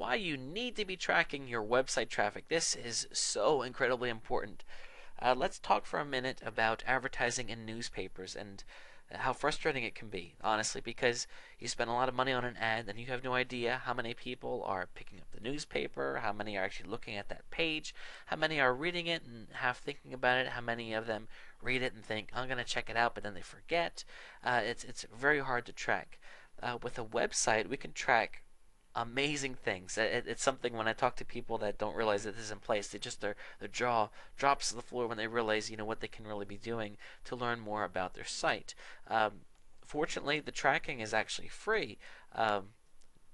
why you need to be tracking your website traffic. This is so incredibly important. Let's talk for a minute about advertising in newspapers and how frustrating it can be, honestly, because you spend a lot of money on an ad and you have no idea how many people are picking up the newspaper, how many are actually looking at that page, how many are reading it and half thinking about it, how many of them read it and think, I'm going to check it out, but then they forget. It's very hard to track. With a website, we can track amazing things. It's something when I talk to people that don't realize that this is in place, their jaw drops to the floor when they realize what they can really be doing to learn more about their site. Fortunately, the tracking is actually free.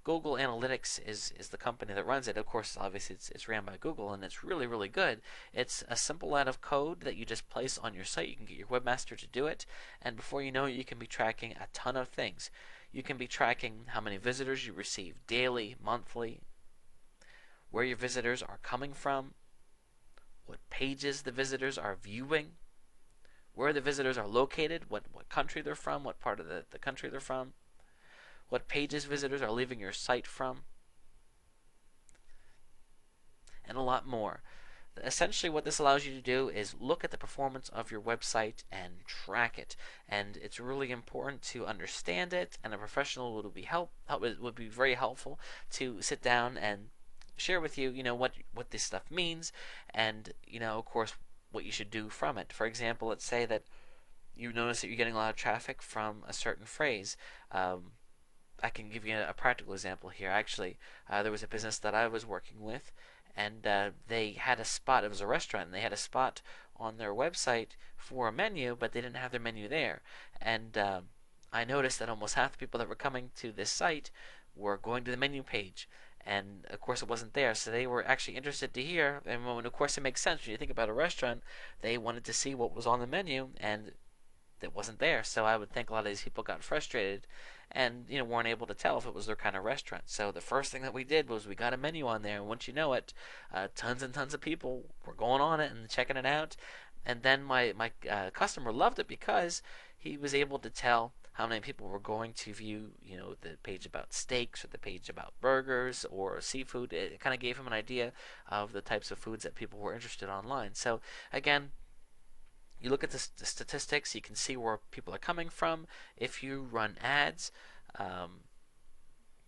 Google Analytics is the company that runs it. Of course, obviously, it's ran by Google, and it's really, really good. It's a simple line of code that you just place on your site. You can get your webmaster to do it, and before you know it, you can be tracking a ton of things. You can be tracking how many visitors you receive daily, monthly, where your visitors are coming from, what pages the visitors are viewing, where the visitors are located, what country they're from, what part of the country they're from, what pages visitors are leaving your site from, and a lot more. Essentially, what this allows you to do is look at the performance of your website and track it. And it's really important to understand it, and a professional would be very helpful to sit down and share with you, what this stuff means, and of course, what you should do from it. For example, let's say that you notice that you're getting a lot of traffic from a certain phrase. I can give you a practical example here. Actually, there was a business that I was working with, and they had a spot. It was a restaurant, and they had a spot on their website for a menu, but they didn't have their menu there. And I noticed that almost half the people that were coming to this site were going to the menu page. And of course, it wasn't there, so they were actually interested to hear. And of course, it makes sense when you think about a restaurant. They wanted to see what was on the menu, and that wasn't there. So I would think a lot of these people got frustrated and weren't able to tell if it was their kind of restaurant. So the first thing that we did was we got a menu on there, and once you know it, tons and tons of people were going on it and checking it out. And then my customer loved it because he was able to tell how many people were going to view the page about steaks or the page about burgers or seafood. It kind of gave him an idea of the types of foods that people were interested online. So again, you look at the statistics, you can see where people are coming from. If you run ads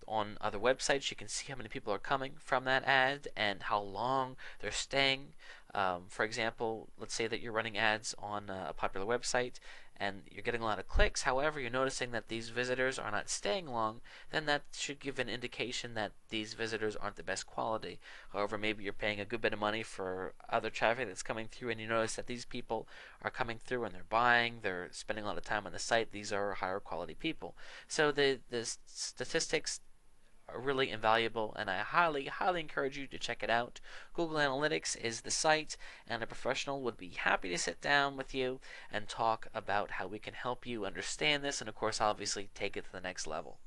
on other websites, you can see how many people are coming from that ad and how long they're staying. For example, let's say that you're running ads on a popular website and you're getting a lot of clicks. However, you're noticing that these visitors are not staying long, then that should give an indication that these visitors aren't the best quality. However, maybe you're paying a good bit of money for other traffic that's coming through, and you notice that these people are coming through and they're buying, they're spending a lot of time on the site. These are higher quality people. So the statistics are really invaluable, and I highly, highly encourage you to check it out. Google Analytics is the site, and a professional would be happy to sit down with you and talk about how we can help you understand this and, of course, obviously take it to the next level.